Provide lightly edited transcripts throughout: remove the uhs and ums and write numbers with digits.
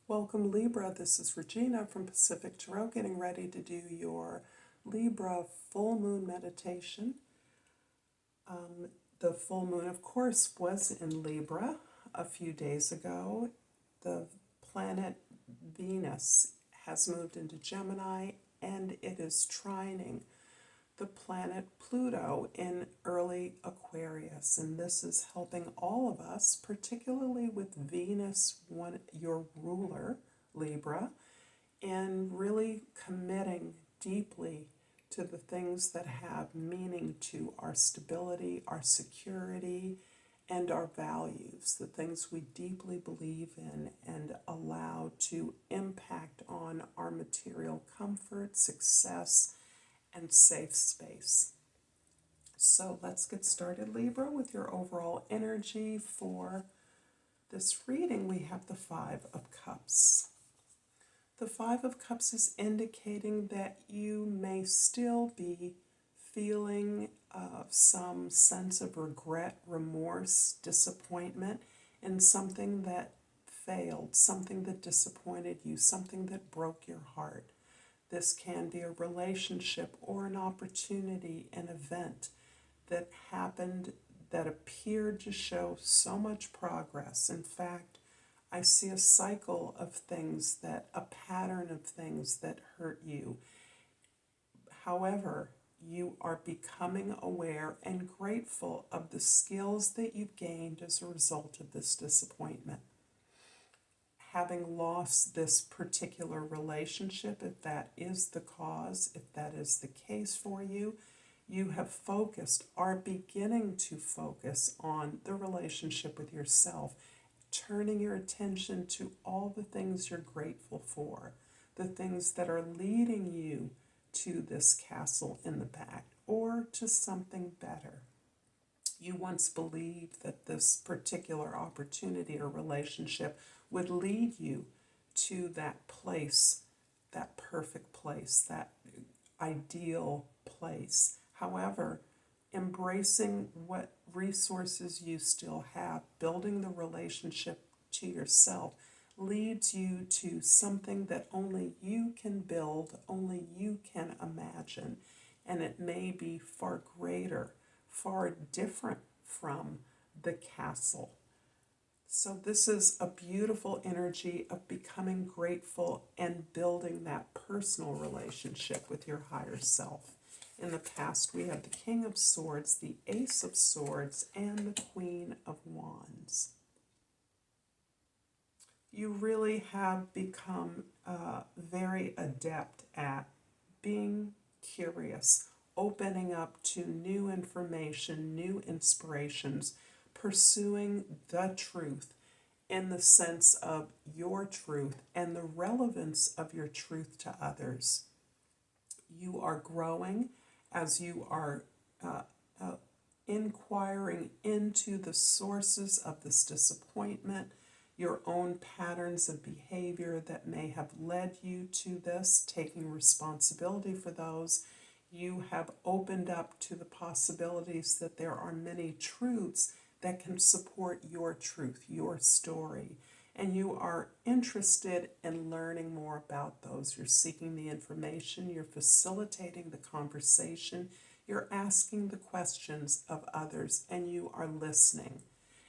Welcome Libra, this is Regina from Pacific Tarot, getting ready to do your Libra full moon meditation. The full moon, of course, was in Libra a few days ago. The planet Venus has moved into Gemini and it is trining the planet Pluto in early Aquarius, and this is helping all of us, particularly with Venus, your ruler, Libra, and really committing deeply to the things that have meaning to our stability, our security, and our values, the things we deeply believe in and allow to impact on our material comfort, success, and safe space. So let's get started, Libra, with your overall energy for this reading. We have the Five of Cups. The Five of Cups is indicating that you may still be feeling some sense of regret, remorse, disappointment in something that failed, something that disappointed you, something that broke your heart. This can be a relationship or an opportunity, an event that happened that appeared to show so much progress. In fact, I see a cycle of things a pattern of things that hurt you. However, you are becoming aware and grateful of the skills that you've gained as a result of this disappointment. Having lost this particular relationship, if that is the cause, if that is the case for you, you have focused, are beginning to focus on the relationship with yourself, turning your attention to all the things you're grateful for, the things that are leading you to this castle in the back or to something better. You once believed that this particular opportunity or relationship would lead you to that place, that perfect place, that ideal place. However, embracing what resources you still have, building the relationship to yourself, leads you to something that only you can build, only you can imagine, and it may be far greater, far different from the castle. So this is a beautiful energy of becoming grateful and building that personal relationship with your higher self. In the past, we have the King of Swords, the Ace of Swords, and the Queen of Wands. You really have become very adept at being curious, opening up to new information, new inspirations, pursuing the truth in the sense of your truth and the relevance of your truth to others. You are growing as you are inquiring into the sources of this disappointment, your own patterns of behavior that may have led you to this, taking responsibility for those. You have opened up to the possibilities that there are many truths that can support your truth, your story. And you are interested in learning more about those. You're seeking the information, you're facilitating the conversation, you're asking the questions of others, and you are listening.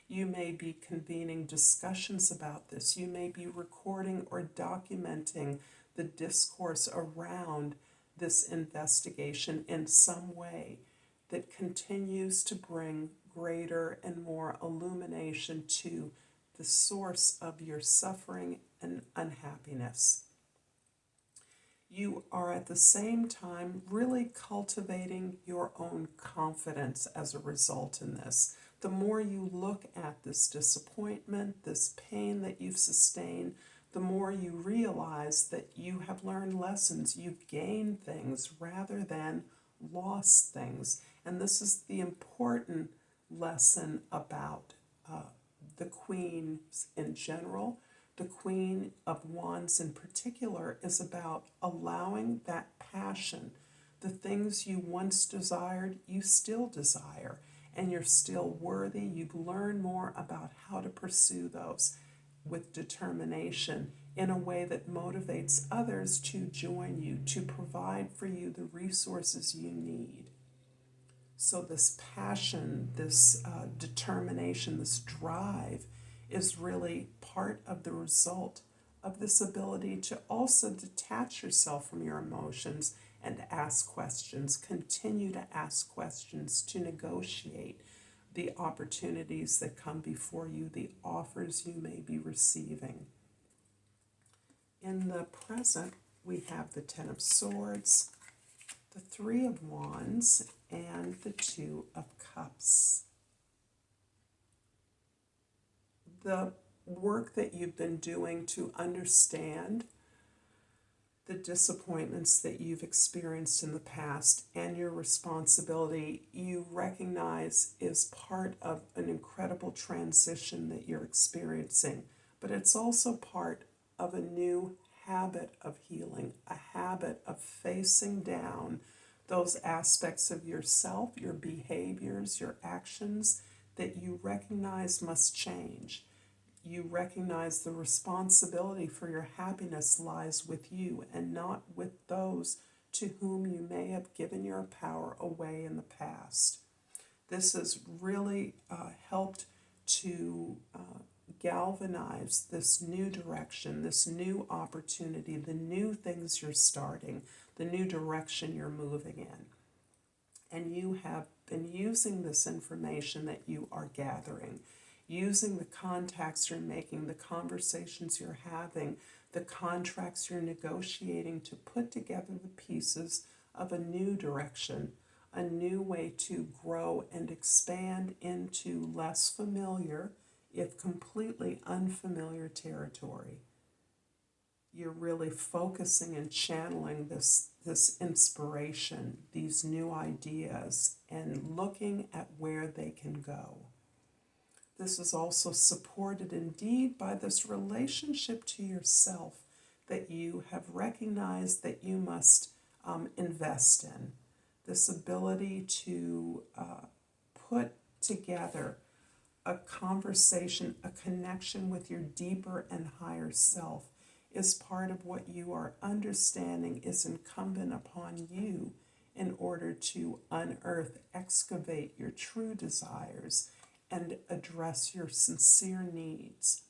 You may be convening discussions about this. You may be recording or documenting the discourse around this investigation in some way that continues to bring greater and more illumination to the source of your suffering and unhappiness. You are at the same time really cultivating your own confidence as a result in this. The more you look at this disappointment, this pain that you've sustained, the more you realize that you have learned lessons, you've gained things rather than lost things. And this is the important lesson about the queens in general. The Queen of Wands in particular is about allowing that passion, the things you once desired, you still desire, and you're still worthy. You've learned more about how to pursue those. with determination in a way that motivates others to join you, to provide for you the resources you need. So this passion, this determination, this drive is really part of the result of this ability to also detach yourself from your emotions and ask questions, continue to ask questions, to negotiate the opportunities that come before you, the offers you may be receiving. In the present, we have the Ten of Swords, the Three of Wands, and the Two of Cups. The work that you've been doing to understand the disappointments that you've experienced in the past and your responsibility, you recognize is part of an incredible transition that you're experiencing. But it's also part of a new habit of healing, a habit of facing down those aspects of yourself, your behaviors, your actions that you recognize must change. You recognize the responsibility for your happiness lies with you and not with those to whom you may have given your power away in the past. This has really helped to galvanize this new direction, this new opportunity, the new things you're starting, the new direction you're moving in. And you have been using this information that you are gathering, using the contacts you're making, the conversations you're having, the contracts you're negotiating to put together the pieces of a new direction, a new way to grow and expand into less familiar, if completely unfamiliar territory. You're really focusing and channeling this inspiration, these new ideas, and looking at where they can go. This is also supported indeed by this relationship to yourself that you have recognized that you must invest in. This ability to put together a conversation, a connection with your deeper and higher self is part of what you are understanding is incumbent upon you in order to unearth, excavate your true desires and address your sincere needs.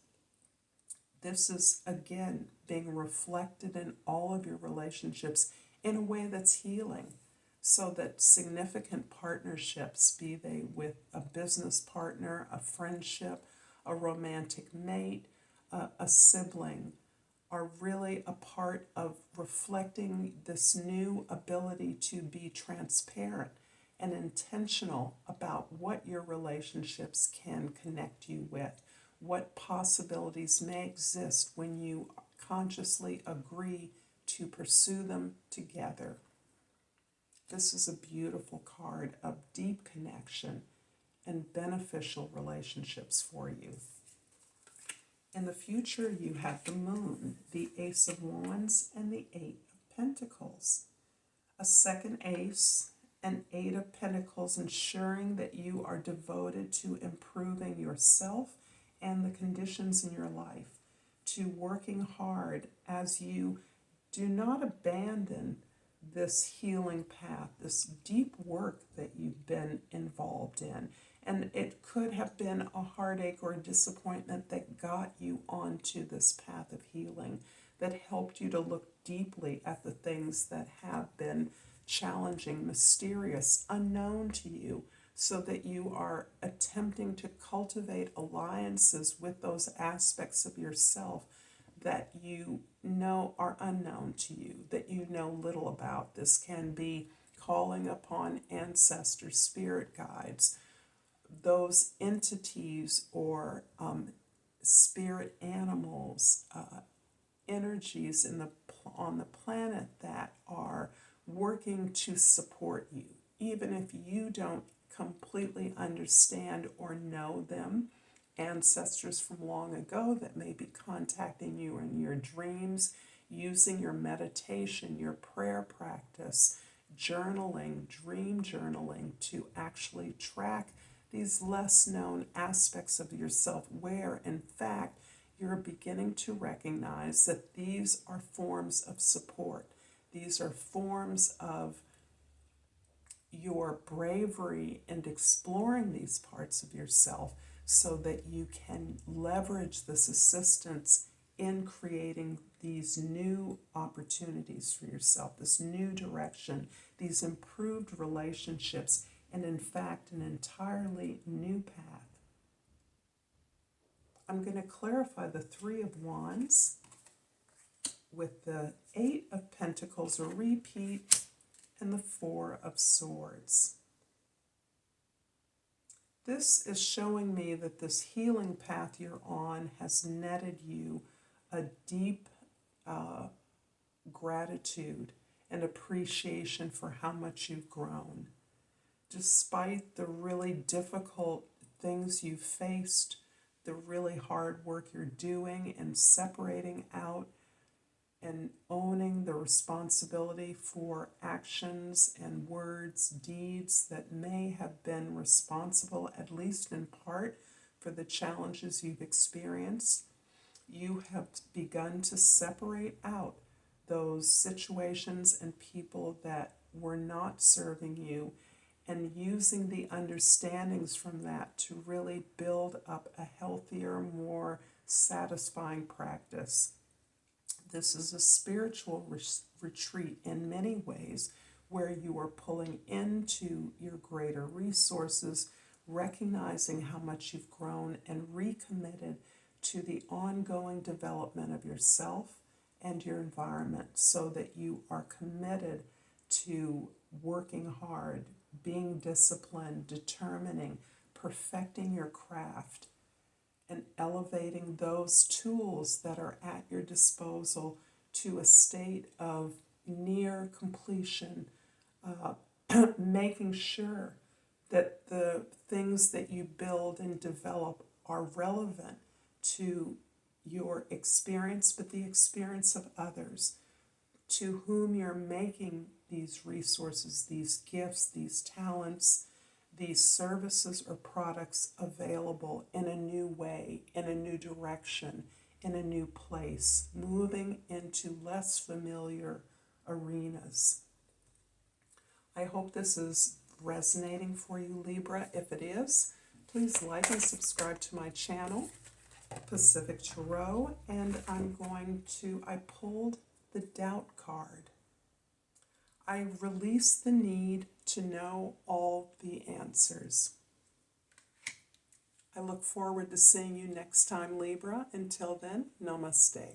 This is, again, being reflected in all of your relationships in a way that's healing, so that significant partnerships, be they with a business partner, a friendship, a romantic mate, a sibling, are really a part of reflecting this new ability to be transparent and intentional about what your relationships can connect you with, what possibilities may exist when you consciously agree to pursue them together. This is a beautiful card of deep connection and beneficial relationships for you. In the future, you have the Moon, the Ace of Wands, and the Eight of Pentacles. A second Ace, an Eight of Pentacles, ensuring that you are devoted to improving yourself and the conditions in your life, to working hard as you do not abandon this healing path, this deep work that you've been involved in. And it could have been a heartache or a disappointment that got you onto this path of healing, that helped you to look deeply at the things that have been challenging, mysterious, unknown to you, so that you are attempting to cultivate alliances with those aspects of yourself that you know are unknown to you, that you know little about. This can be calling upon ancestors, spirit guides, those entities or spirit animals, energies on the planet that are working to support you, even if you don't completely understand or know them. Ancestors from long ago that may be contacting you in your dreams, using your meditation, your prayer practice, journaling, dream journaling to actually track these less known aspects of yourself where, in fact, you're beginning to recognize that these are forms of support. These are forms of your bravery and exploring these parts of yourself so that you can leverage this assistance in creating these new opportunities for yourself, this new direction, these improved relationships, and in fact, an entirely new path. I'm going to clarify the Three of Wands with the Eight of Pentacles, a repeat, and the Four of Swords. This is showing me that this healing path you're on has netted you a deep gratitude and appreciation for how much you've grown. Despite the really difficult things you've faced, the really hard work you're doing and separating out and owning the responsibility for actions and words, deeds that may have been responsible, at least in part, for the challenges you've experienced, you have begun to separate out those situations and people that were not serving you, and using the understandings from that to really build up a healthier, more satisfying practice. This is a spiritual retreat in many ways, where you are pulling into your greater resources, recognizing how much you've grown, and recommitted to the ongoing development of yourself and your environment, so that you are committed to working hard, being disciplined, determining, perfecting your craft, and elevating those tools that are at your disposal to a state of near completion, making sure that the things that you build and develop are relevant to your experience, but the experience of others to whom you're making these resources, these gifts, these talents, these services or products available in a new way, in a new direction, in a new place, moving into less familiar arenas. I hope this is resonating for you, Libra. If it is, please like and subscribe to my channel, Pacific Tarot, and I pulled the Doubt card. I release the need to know all the answers. I look forward to seeing you next time, Libra. Until then, namaste.